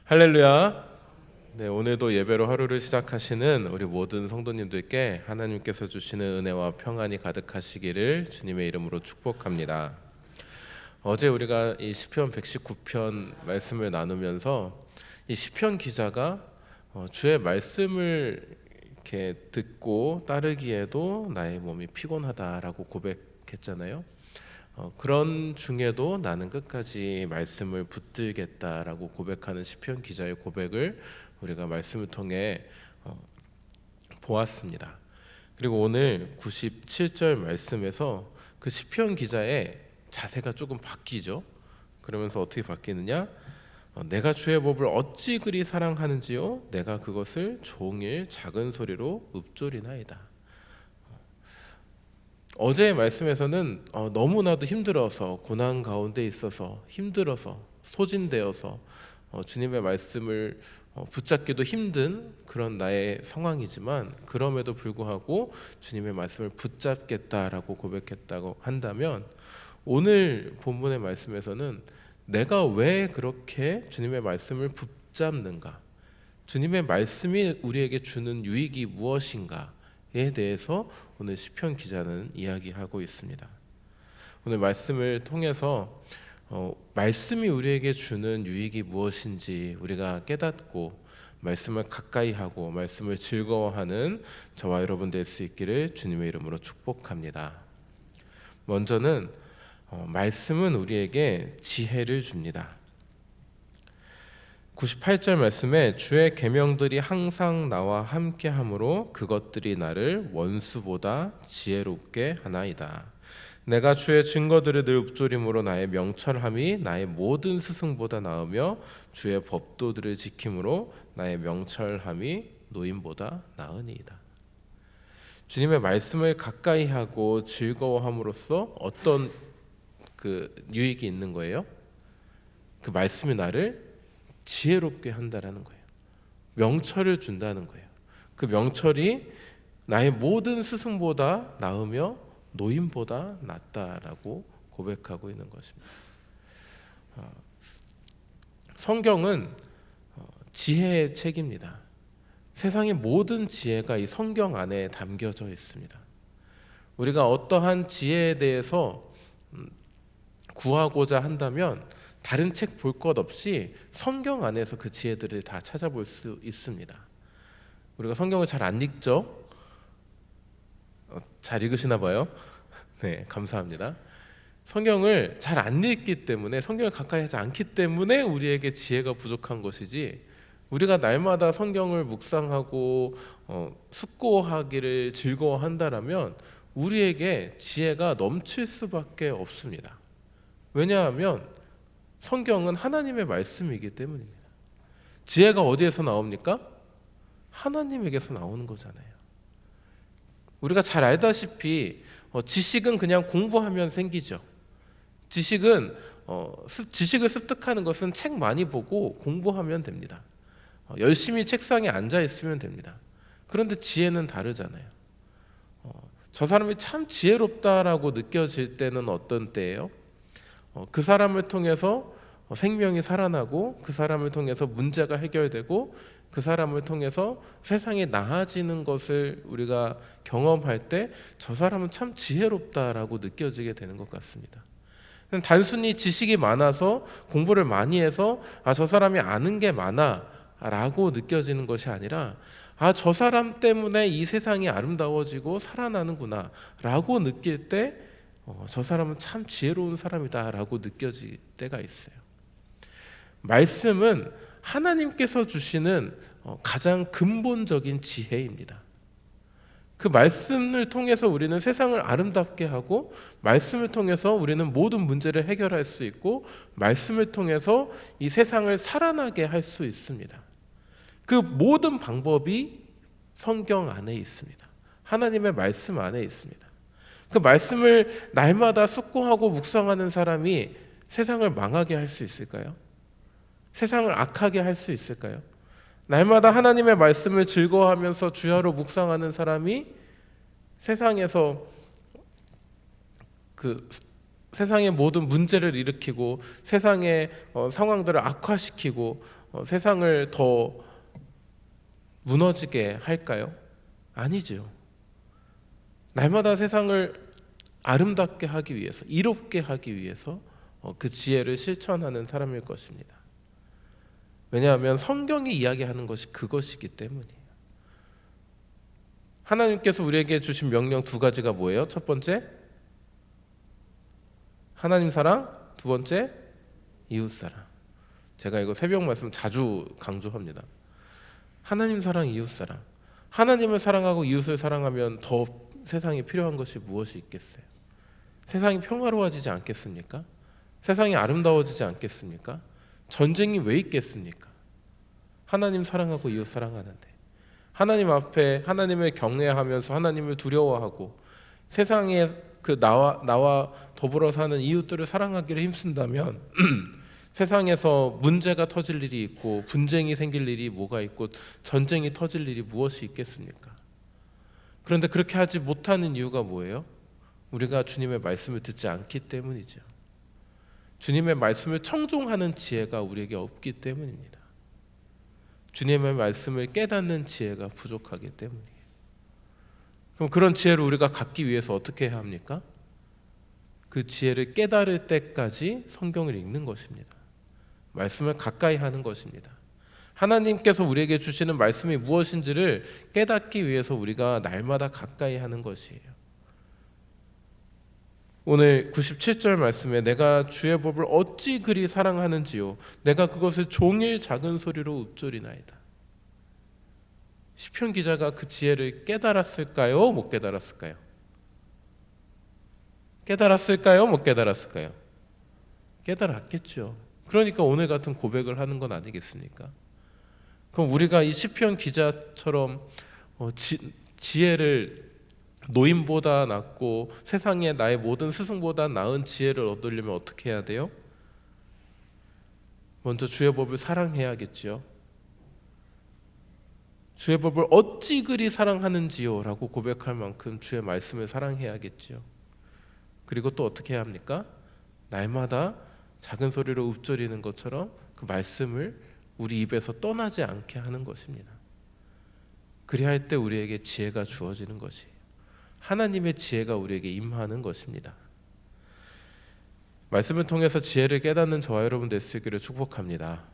할렐루야. 네, 오늘도 예배로 하루를 시작하시는 우리 모든 성도님들께 하나님께서 주시는 은혜와 평안이 가득하시기를 주님의 이름으로 축복합니다. 어제 우리가 이 시편 119편 말씀을 나누면서 이 시편 기자가 주의 말씀을 이렇게 듣고 따르기에도 나의 몸이 피곤하다라고 고백했잖아요. 그런 중에도 나는 끝까지 말씀을 붙들겠다라고 고백하는 시편 기자의 고백을 우리가 말씀을 통해 보았습니다. 그리고 오늘 97절 말씀에서 그 시편 기자의 자세가 조금 바뀌죠. 그러면서 어떻게 바뀌느냐? 내가 주의 법을 어찌 그리 사랑하는지요? 내가 그것을 종일 작은 소리로 읊조리나이다. 어제의 말씀에서는 너무나도 힘들어서 고난 가운데 있어서 힘들어서 소진되어서 주님의 말씀을 붙잡기도 힘든 그런 나의 상황이지만 그럼에도 불구하고 주님의 말씀을 붙잡겠다라고 고백했다고 한다면 오늘 본문의 말씀에서는 내가 왜 그렇게 주님의 말씀을 붙잡는가? 주님의 말씀이 우리에게 주는 유익이 무엇인가에 대해서 오늘 시편 기자는 이야기하고 있습니다. 오늘 말씀을 통해서 말씀이 우리에게 주는 유익이 무엇인지 우리가 깨닫고 말씀을 가까이 하고 말씀을 즐거워하는 저와 여러분 될 수 있기를 주님의 이름으로 축복합니다. 먼저는 말씀은 우리에게 지혜를 줍니다. 98절 말씀에 주의 계명들이 항상 나와 함께하므로 그것들이 나를 원수보다 지혜롭게 하나이다. 내가 주의 증거들을 늘 읊조림으로 나의 명철함이 나의 모든 스승보다 나으며 주의 법도들을 지킴으로 나의 명철함이 노인보다 나으니이다. 주님의 말씀을 가까이 하고 즐거워함으로써 어떤 그 유익이 있는 거예요? 그 말씀이 나를 지혜롭게 한다라는 거예요. 명철을 준다는 거예요. 그 명철이 나의 모든 스승보다 나으며 노인보다 낫다라고 고백하고 있는 것입니다. 성경은 지혜의 책입니다. 세상의 모든 지혜가 이 성경 안에 담겨져 있습니다. 우리가 어떠한 지혜에 대해서 구하고자 한다면 다른 책 볼 것 없이 성경 안에서 그 지혜들을 다 찾아볼 수 있습니다. 우리가 성경을 잘 안 읽죠? 잘 읽으시나 봐요. 네, 감사합니다. 성경을 잘 안 읽기 때문에 성경을 가까이 하지 않기 때문에 우리에게 지혜가 부족한 것이지 우리가 날마다 성경을 묵상하고 숙고하기를 즐거워한다라면 우리에게 지혜가 넘칠 수밖에 없습니다. 왜냐하면 성경은 하나님의 말씀이기 때문입니다. 지혜가 어디에서 나옵니까? 하나님에게서 나오는 거잖아요. 우리가 잘 알다시피 지식은 그냥 공부하면 생기죠. 지식을 습득하는 것은 책 많이 보고 공부하면 됩니다. 열심히 책상에 앉아 있으면 됩니다. 그런데 지혜는 다르잖아요. 저 사람이 참 지혜롭다라고 느껴질 때는 어떤 때예요? 그 사람을 통해서 생명이 살아나고 그 사람을 통해서 문제가 해결되고 그 사람을 통해서 세상이 나아지는 것을 우리가 경험할 때 저 사람은 참 지혜롭다라고 느껴지게 되는 것 같습니다. 단순히 지식이 많아서 공부를 많이 해서 저 사람이 아는 게 많아 라고 느껴지는 것이 아니라 저 사람 때문에 이 세상이 아름다워지고 살아나는구나 라고 느낄 때 저 사람은 참 지혜로운 사람이다 라고 느껴질 때가 있어요. 말씀은 하나님께서 주시는 가장 근본적인 지혜입니다. 그 말씀을 통해서 우리는 세상을 아름답게 하고 말씀을 통해서 우리는 모든 문제를 해결할 수 있고 말씀을 통해서 이 세상을 살아나게 할 수 있습니다. 그 모든 방법이 성경 안에 있습니다. 하나님의 말씀 안에 있습니다. 그 말씀을 날마다 숙고하고 묵상하는 사람이 세상을 망하게 할 수 있을까요? 세상을 악하게 할 수 있을까요? 날마다 하나님의 말씀을 즐거워하면서 주야로 묵상하는 사람이 세상에서 그 세상의 모든 문제를 일으키고 세상의 상황들을 악화시키고 세상을 더 무너지게 할까요? 아니죠. 날마다 세상을 아름답게 하기 위해서, 이롭게 하기 위해서 그 지혜를 실천하는 사람일 것입니다. 왜냐하면 성경이 이야기하는 것이 그것이기 때문이에요. 하나님께서 우리에게 주신 명령 두 가지가 뭐예요? 첫 번째, 하나님 사랑, 두 번째, 이웃 사랑. 제가 이거 새벽 말씀 자주 강조합니다. 하나님 사랑, 이웃 사랑. 하나님을 사랑하고 이웃을 사랑하면 더 세상에 필요한 것이 무엇이 있겠어요? 세상이 평화로워지지 않겠습니까? 세상이 아름다워지지 않겠습니까? 전쟁이 왜 있겠습니까? 하나님 사랑하고 이웃 사랑하는데, 하나님 앞에 하나님을 경외하면서 하나님을 두려워하고 세상에 나와 더불어 사는 이웃들을 사랑하기를 힘쓴다면 세상에서 문제가 터질 일이 있고 분쟁이 생길 일이 뭐가 있고 전쟁이 터질 일이 무엇이 있겠습니까? 그런데 그렇게 하지 못하는 이유가 뭐예요? 우리가 주님의 말씀을 듣지 않기 때문이죠. 주님의 말씀을 청종하는 지혜가 우리에게 없기 때문입니다. 주님의 말씀을 깨닫는 지혜가 부족하기 때문이에요. 그럼 그런 지혜를 우리가 갖기 위해서 어떻게 해야 합니까? 그 지혜를 깨달을 때까지 성경을 읽는 것입니다. 말씀을 가까이 하는 것입니다. 하나님께서 우리에게 주시는 말씀이 무엇인지를 깨닫기 위해서 우리가 날마다 가까이 하는 것이에요. 오늘 97절 말씀에 내가 주의 법을 어찌 그리 사랑하는지요 내가 그것을 종일 작은 소리로 읊조리나이다. 시편 기자가 그 지혜를 깨달았을까요? 못 깨달았을까요? 깨달았을까요? 못 깨달았을까요? 깨달았겠죠. 그러니까 오늘 같은 고백을 하는 건 아니겠습니까? 그럼 우리가 이 시편 기자처럼 지혜를 노인보다 낫고 세상에 나의 모든 스승보다 나은 지혜를 얻으려면 어떻게 해야 돼요? 먼저 주의 법을 사랑해야겠죠. 주의 법을 어찌 그리 사랑하는지요 라고 고백할 만큼 주의 말씀을 사랑해야겠죠. 그리고 또 어떻게 해야 합니까? 날마다 작은 소리로 읊조리는 것처럼 그 말씀을 우리 입에서 떠나지 않게 하는 것입니다. 그리야 할 때 우리에게 지혜가 주어지는 것이에요. 하나님의 지혜가 우리에게 임하는 것입니다. 말씀을 통해서 지혜를 깨닫는 저와 여러분 될 수 있기를 축복합니다.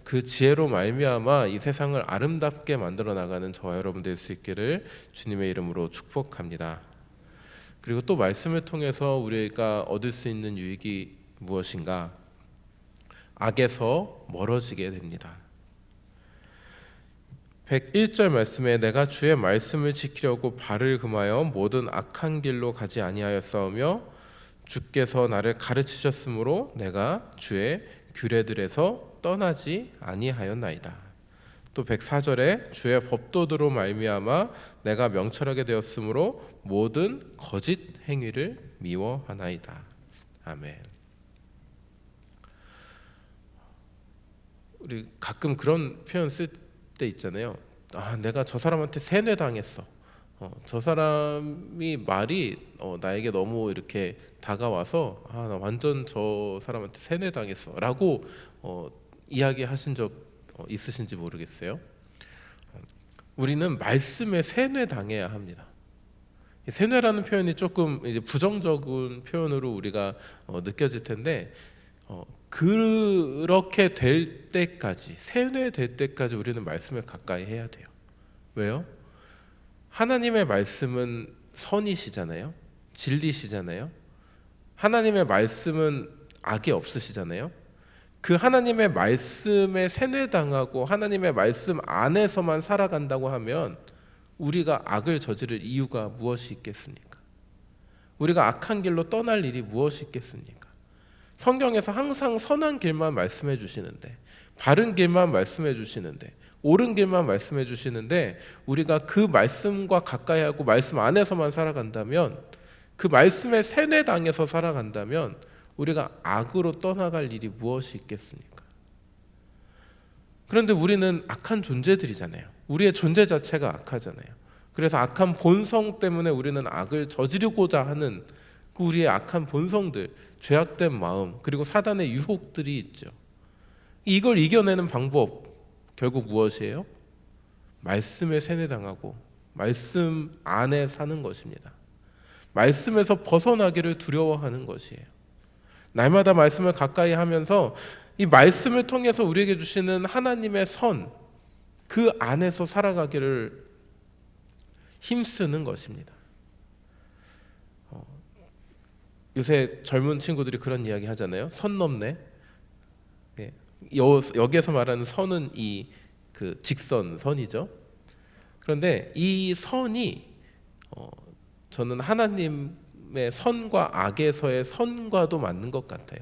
그 지혜로 말미암아 이 세상을 아름답게 만들어 나가는 저와 여러분 될 수 있기를 주님의 이름으로 축복합니다. 그리고 또 말씀을 통해서 우리가 얻을 수 있는 유익이 무엇인가? 악에서 멀어지게 됩니다. 101절 말씀에 내가 주의 말씀을 지키려고 발을 금하여 모든 악한 길로 가지 아니하였사오며 주께서 나를 가르치셨으므로 내가 주의 규례들에서 떠나지 아니하였나이다. 또 104절에 주의 법도들로 말미암아 내가 명철하게 되었으므로 모든 거짓 행위를 미워하나이다. 아멘. 우리 가끔 그런 표현 쓸 때 있잖아요. 내가 저 사람한테 세뇌당했어. 저 사람이 말이 나에게 너무 이렇게 다가와서 나 완전 저 사람한테 세뇌당했어 라고 이야기하신 적 있으신지 모르겠어요. 우리는 말씀에 세뇌당해야 합니다. 세뇌라는 표현이 조금 이제 부정적인 표현으로 우리가 느껴질 텐데 그렇게 될 때까지, 세뇌될 때까지 우리는 말씀을 가까이 해야 돼요. 왜요? 하나님의 말씀은 선이시잖아요. 진리시잖아요. 하나님의 말씀은 악이 없으시잖아요. 그 하나님의 말씀에 세뇌당하고 하나님의 말씀 안에서만 살아간다고 하면 우리가 악을 저지를 이유가 무엇이 있겠습니까? 우리가 악한 길로 떠날 일이 무엇이 있겠습니까? 성경에서 항상 선한 길만 말씀해 주시는데, 바른 길만 말씀해 주시는데, 옳은 길만 말씀해 주시는데 우리가 그 말씀과 가까이 하고 말씀 안에서만 살아간다면, 그 말씀에 세뇌당해서 살아간다면 우리가 악으로 떠나갈 일이 무엇이 있겠습니까? 그런데 우리는 악한 존재들이잖아요. 우리의 존재 자체가 악하잖아요. 그래서 악한 본성 때문에 우리는 악을 저지르고자 하는 그 우리의 악한 본성들, 죄악된 마음, 그리고 사단의 유혹들이 있죠. 이걸 이겨내는 방법 결국 무엇이에요? 말씀에 세뇌당하고 말씀 안에 사는 것입니다. 말씀에서 벗어나기를 두려워하는 것이에요. 날마다 말씀을 가까이 하면서 이 말씀을 통해서 우리에게 주시는 하나님의 선, 그 안에서 살아가기를 힘쓰는 것입니다. 요새 젊은 친구들이 그런 이야기 하잖아요. 선 넘네. 예. 여기에서 말하는 선은 그 직선 선이죠. 그런데 이 선이 저는 하나님의 선과 악에서의 선과도 맞는 것 같아요.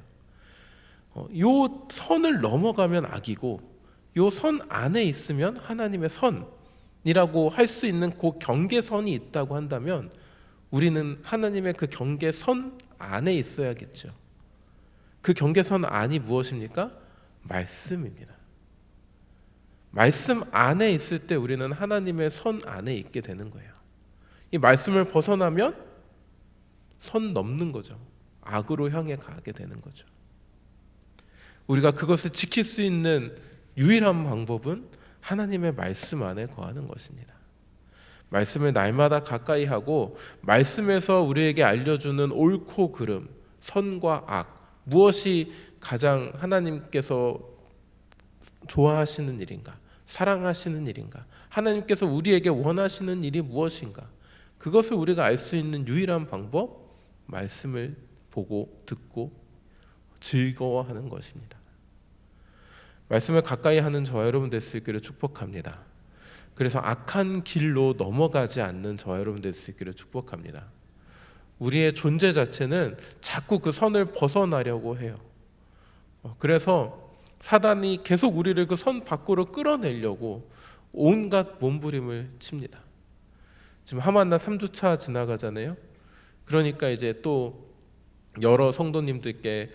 요 선을 넘어가면 악이고 요 선 안에 있으면 하나님의 선이라고 할 수 있는 그 경계선이 있다고 한다면 우리는 하나님의 그 경계선 안에 있어야겠죠. 그 경계선 안이 무엇입니까? 말씀입니다. 말씀 안에 있을 때 우리는 하나님의 선 안에 있게 되는 거예요. 이 말씀을 벗어나면 선 넘는 거죠. 악으로 향해 가게 되는 거죠. 우리가 그것을 지킬 수 있는 유일한 방법은 하나님의 말씀 안에 거하는 것입니다. 말씀을 날마다 가까이 하고 말씀에서 우리에게 알려주는 옳고 그름, 선과 악, 무엇이 가장 하나님께서 좋아하시는 일인가, 사랑하시는 일인가, 하나님께서 우리에게 원하시는 일이 무엇인가, 그것을 우리가 알 수 있는 유일한 방법, 말씀을 보고 듣고 즐거워하는 것입니다. 말씀을 가까이 하는 저와 여러분 될 수 있기를 축복합니다. 그래서 악한 길로 넘어가지 않는 저와 여러분 될 수 있기를 축복합니다. 우리의 존재 자체는 자꾸 그 선을 벗어나려고 해요. 그래서 사단이 계속 우리를 그 선 밖으로 끌어내려고 온갖 몸부림을 칩니다. 지금 하만나 3주차 지나가잖아요. 그러니까 이제 또 여러 성도님들께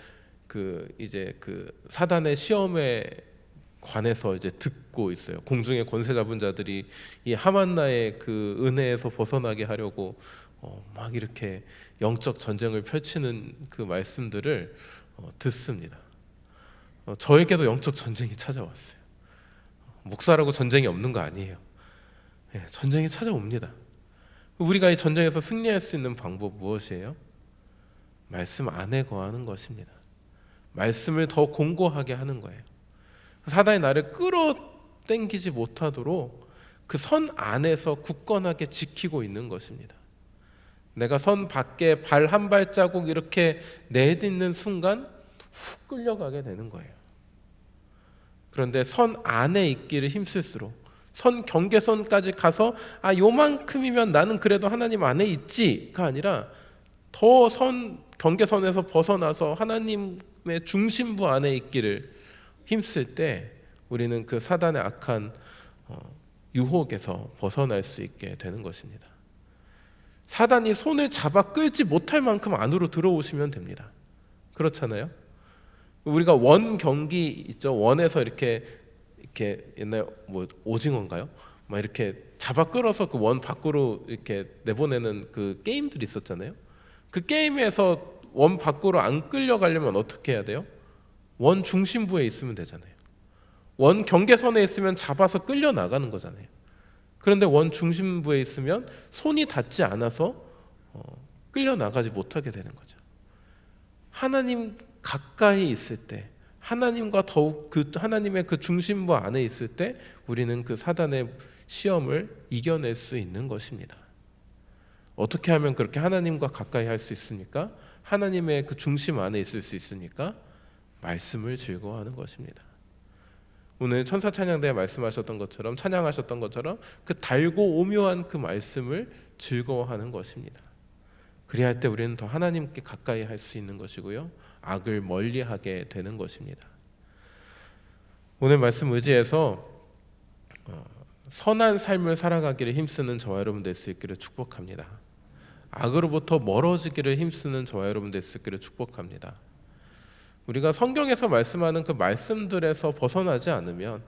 이제 그 사단의 시험에 관해서 이제 듣고 있어요. 공중의 권세 잡은 자들이 이 하만나의 그 은혜에서 벗어나게 하려고 막 이렇게 영적 전쟁을 펼치는 그 말씀들을 듣습니다. 저에게도 영적 전쟁이 찾아왔어요. 목사라고 전쟁이 없는 거 아니에요. 네, 전쟁이 찾아옵니다. 우리가 이 전쟁에서 승리할 수 있는 방법 무엇이에요? 말씀 안에 거하는 것입니다. 말씀을 더 공고하게 하는 거예요. 사단이 나를 끌어당기지 못하도록 그 선 안에서 굳건하게 지키고 있는 것입니다. 내가 선 밖에 발 한 발자국 이렇게 내딛는 순간 훅 끌려가게 되는 거예요. 그런데 선 안에 있기를 힘쓸수록 선 경계선까지 가서 요만큼이면 나는 그래도 하나님 안에 있지가 아니라 더 선 경계선에서 벗어나서 하나님의 중심부 안에 있기를 힘쓸 때 우리는 그 사단의 악한 유혹에서 벗어날 수 있게 되는 것입니다. 사단이 손을 잡아 끌지 못할 만큼 안으로 들어오시면 됩니다. 그렇잖아요. 우리가 원 경기 있죠. 원에서 이렇게 옛날 뭐 오징어인가요? 막 이렇게 잡아 끌어서 그 원 밖으로 이렇게 내보내는 그 게임들이 있었잖아요. 그 게임에서 원 밖으로 안 끌려가려면 어떻게 해야 돼요? 원 중심부에 있으면 되잖아요. 원 경계선에 있으면 잡아서 끌려 나가는 거잖아요. 그런데 원 중심부에 있으면 손이 닿지 않아서 끌려 나가지 못하게 되는 거죠. 하나님 가까이 있을 때, 하나님과 더욱 하나님의 그 중심부 안에 있을 때 우리는 그 사단의 시험을 이겨낼 수 있는 것입니다. 어떻게 하면 그렇게 하나님과 가까이 할 수 있습니까? 하나님의 그 중심 안에 있을 수 있습니까? 말씀을 즐거워하는 것입니다. 오늘 천사 찬양대에 말씀하셨던 것처럼, 찬양하셨던 것처럼 그 달고 오묘한 그 말씀을 즐거워하는 것입니다. 그리할 때 우리는 더 하나님께 가까이 할 수 있는 것이고요, 악을 멀리하게 되는 것입니다. 오늘 말씀 의지해서 선한 삶을 살아가기를 힘쓰는 저와 여러분 될 수 있기를 축복합니다. 악으로부터 멀어지기를 힘쓰는 저와 여러분 될 수 있기를 축복합니다. 우리가 성경에서 말씀하는 그 말씀들에서 벗어나지 않으면,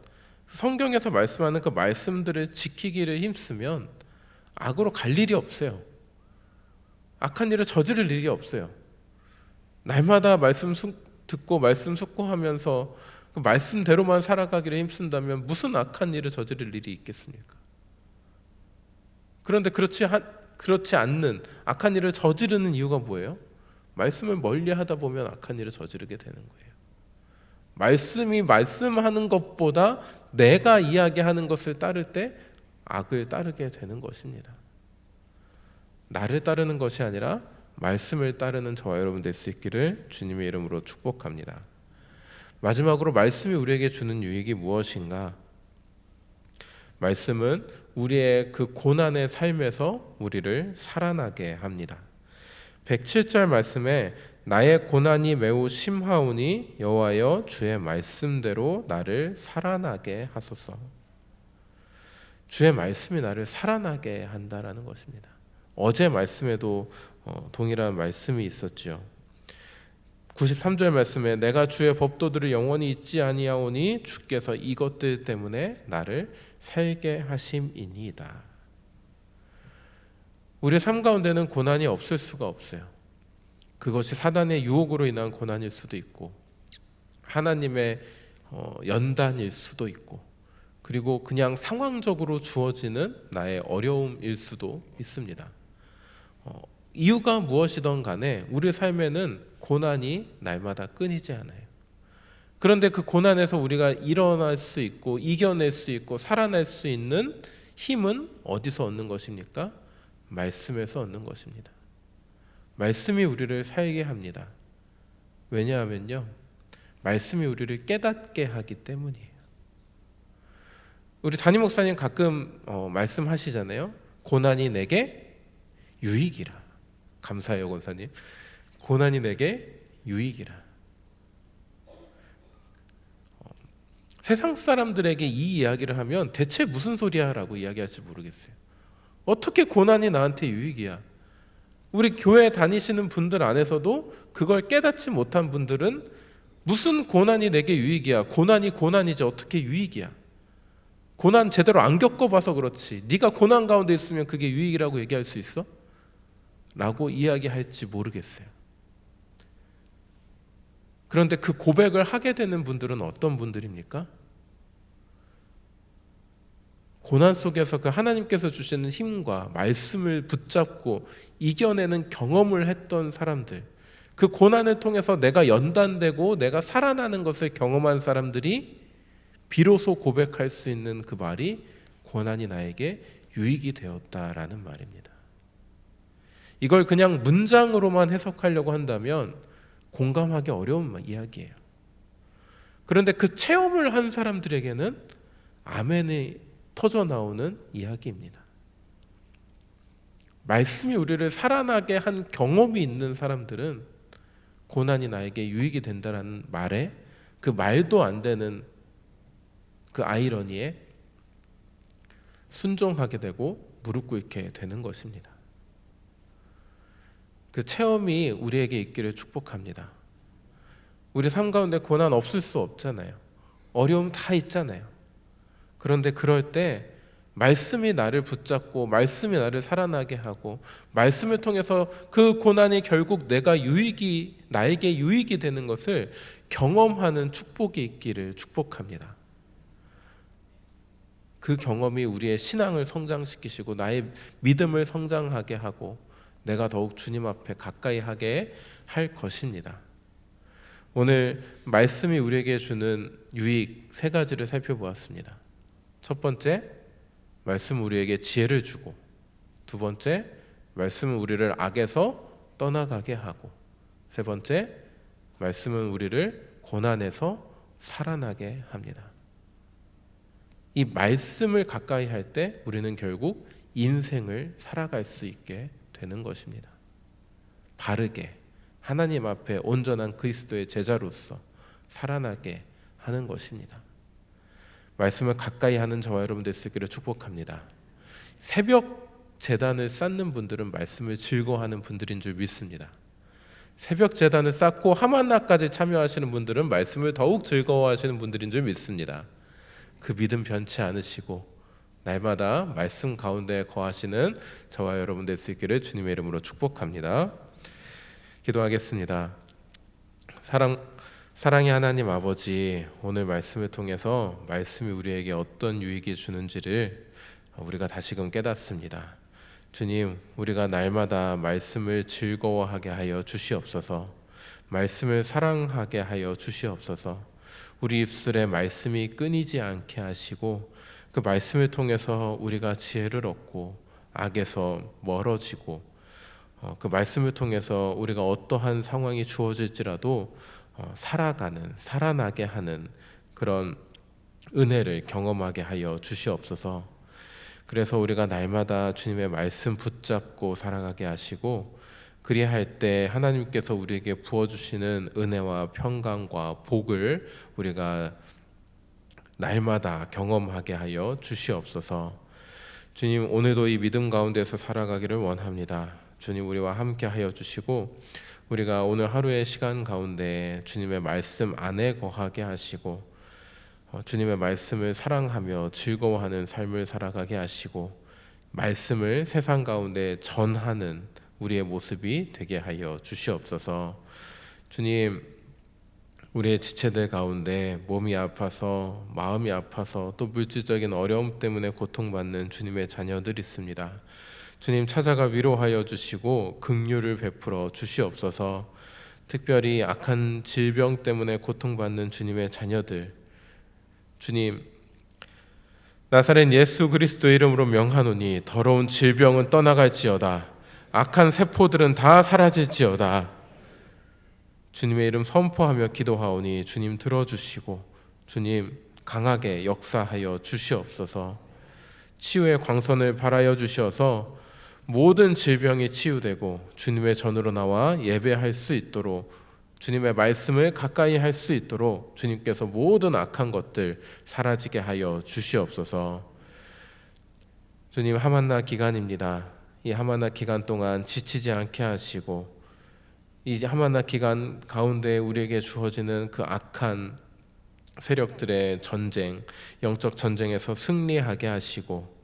성경에서 말씀하는 그 말씀들을 지키기를 힘쓰면 악으로 갈 일이 없어요. 악한 일을 저지를 일이 없어요. 날마다 말씀 듣고 말씀 숙고하면서 그 말씀대로만 살아가기를 힘쓴다면 무슨 악한 일을 저지를 일이 있겠습니까? 그런데 그렇지 않는 악한 일을 저지르는 이유가 뭐예요? 말씀을 멀리하다 보면 악한 일을 저지르게 되는 거예요. 말씀이 말씀하는 것보다 내가 이야기하는 것을 따를 때 악을 따르게 되는 것입니다. 나를 따르는 것이 아니라 말씀을 따르는 저와 여러분 될 수 있기를 주님의 이름으로 축복합니다. 마지막으로 말씀이 우리에게 주는 유익이 무엇인가? 말씀은 우리의 그 고난의 삶에서 우리를 살아나게 합니다. 107절 말씀에 나의 고난이 매우 심하오니 여호와여 주의 말씀대로 나를 살아나게 하소서. 주의 말씀이 나를 살아나게 한다라는 것입니다. 어제 말씀에도 동일한 말씀이 있었지요. 93절 말씀에 내가 주의 법도들을 영원히 잊지 아니하오니 주께서 이것들 때문에 나를 살게 하심이니이다. 우리의 삶 가운데는 고난이 없을 수가 없어요. 그것이 사단의 유혹으로 인한 고난일 수도 있고 하나님의 연단일 수도 있고 그리고 그냥 상황적으로 주어지는 나의 어려움일 수도 있습니다. 이유가 무엇이든 간에 우리 삶에는 고난이 날마다 끊이지 않아요. 그런데 그 고난에서 우리가 일어날 수 있고 이겨낼 수 있고 살아날 수 있는 힘은 어디서 얻는 것입니까? 말씀에서 얻는 것입니다. 말씀이 우리를 살게 합니다. 왜냐하면요, 말씀이 우리를 깨닫게 하기 때문이에요. 우리 담임 목사님 가끔 말씀하시잖아요. 고난이 내게 유익이라. 감사해요, 권사님. 고난이 내게 유익이라. 세상 사람들에게 이 이야기를 하면 대체 무슨 소리야 라고 이야기할지 모르겠어요. 어떻게 고난이 나한테 유익이야? 우리 교회 다니시는 분들 안에서도 그걸 깨닫지 못한 분들은 무슨 고난이 내게 유익이야? 고난이 고난이지 어떻게 유익이야? 고난 제대로 안 겪어봐서 그렇지 네가 고난 가운데 있으면 그게 유익이라고 얘기할 수 있어? 라고 이야기할지 모르겠어요. 그런데 그 고백을 하게 되는 분들은 어떤 분들입니까? 고난 속에서 그 하나님께서 주시는 힘과 말씀을 붙잡고 이겨내는 경험을 했던 사람들, 그 고난을 통해서 내가 연단되고 내가 살아나는 것을 경험한 사람들이 비로소 고백할 수 있는 그 말이 고난이 나에게 유익이 되었다라는 말입니다. 이걸 그냥 문장으로만 해석하려고 한다면 공감하기 어려운 이야기예요. 그런데 그 체험을 한 사람들에게는 아멘이 터져 나오는 이야기입니다. 말씀이 우리를 살아나게 한 경험이 있는 사람들은 고난이 나에게 유익이 된다는 말에 그 말도 안 되는 그 아이러니에 순종하게 되고 무릎 꿇게 되는 것입니다. 그 체험이 우리에게 있기를 축복합니다. 우리 삶 가운데 고난 없을 수 없잖아요. 어려움 다 있잖아요. 그런데 그럴 때 말씀이 나를 붙잡고 말씀이 나를 살아나게 하고 말씀을 통해서 그 고난이 결국 나에게 유익이 되는 것을 경험하는 축복이 있기를 축복합니다. 그 경험이 우리의 신앙을 성장시키시고 나의 믿음을 성장하게 하고 내가 더욱 주님 앞에 가까이 하게 할 것입니다. 오늘 말씀이 우리에게 주는 유익 3가지를 살펴보았습니다. 첫 번째, 말씀은 우리에게 지혜를 주고, 두 번째, 말씀은 우리를 악에서 떠나가게 하고, 세 번째, 말씀은 우리를 고난에서 살아나게 합니다. 이 말씀을 가까이 할 때 우리는 결국 인생을 살아갈 수 있게 되는 것입니다. 바르게 하나님 앞에 온전한 그리스도의 제자로서 살아나게 하는 것입니다. 말씀을 가까이 하는 저와 여러분 될 수 있기를 축복합니다. 새벽 제단을 쌓는 분들은 말씀을 즐거워하는 분들인 줄 믿습니다. 새벽 제단을 쌓고 하만나까지 참여하시는 분들은 말씀을 더욱 즐거워하시는 분들인 줄 믿습니다. 그 믿음 변치 않으시고 날마다 말씀 가운데 거하시는 저와 여러분 될 수 있기를 주님의 이름으로 축복합니다. 기도하겠습니다. 사랑의 하나님 아버지, 오늘 말씀을 통해서 말씀이 우리에게 어떤 유익이 주는지를 우리가 다시금 깨닫습니다. 주님, 우리가 날마다 말씀을 즐거워하게 하여 주시옵소서. 말씀을 사랑하게 하여 주시옵소서. 우리 입술에 말씀이 끊이지 않게 하시고 그 말씀을 통해서 우리가 지혜를 얻고 악에서 멀어지고 그 말씀을 통해서 우리가 어떠한 상황이 주어질지라도 살아나게 하는 그런 은혜를 경험하게 하여 주시옵소서. 그래서 우리가 날마다 주님의 말씀 붙잡고 살아가게 하시고, 그리할 때 하나님께서 우리에게 부어주시는 은혜와 평강과 복을 우리가 날마다 경험하게 하여 주시옵소서. 주님, 오늘도 이 믿음 가운데서 살아가기를 원합니다. 주님, 우리와 함께 하여 주시고 우리가 오늘 하루의 시간 가운데 주님의 말씀 안에 거하게 하시고 주님의 말씀을 사랑하며 즐거워하는 삶을 살아가게 하시고 말씀을 세상 가운데 전하는 우리의 모습이 되게 하여 주시옵소서. 주님, 우리의 지체들 가운데 몸이 아파서 마음이 아파서 또 물질적인 어려움 때문에 고통받는 주님의 자녀들 있습니다. 주님, 찾아가 위로하여 주시고 긍휼을 베풀어 주시옵소서. 특별히 악한 질병 때문에 고통받는 주님의 자녀들, 주님, 나사렛 예수 그리스도의 이름으로 명하노니 더러운 질병은 떠나갈지어다. 악한 세포들은 다 사라질지어다. 주님의 이름 선포하며 기도하오니 주님 들어주시고 주님 강하게 역사하여 주시옵소서. 치유의 광선을 발하여 주셔서 모든 질병이 치유되고 주님의 전으로 나와 예배할 수 있도록, 주님의 말씀을 가까이 할 수 있도록 주님께서 모든 악한 것들 사라지게 하여 주시옵소서. 주님, 하만나 기간입니다. 이 하만나 기간 동안 지치지 않게 하시고 이 하만나 기간 가운데 우리에게 주어지는 그 악한 세력들의 전쟁, 영적 전쟁에서 승리하게 하시고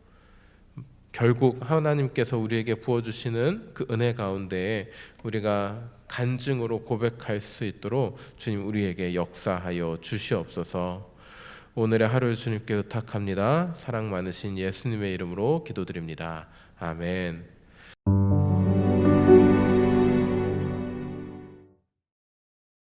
결국 하나님께서 우리에게 부어주시는 그 은혜 가운데 우리가 간증으로 고백할 수 있도록 주님 우리에게 역사하여 주시옵소서. 오늘의 하루를 주님께 의탁합니다. 사랑 많으신 예수님의 이름으로 기도드립니다. 아멘.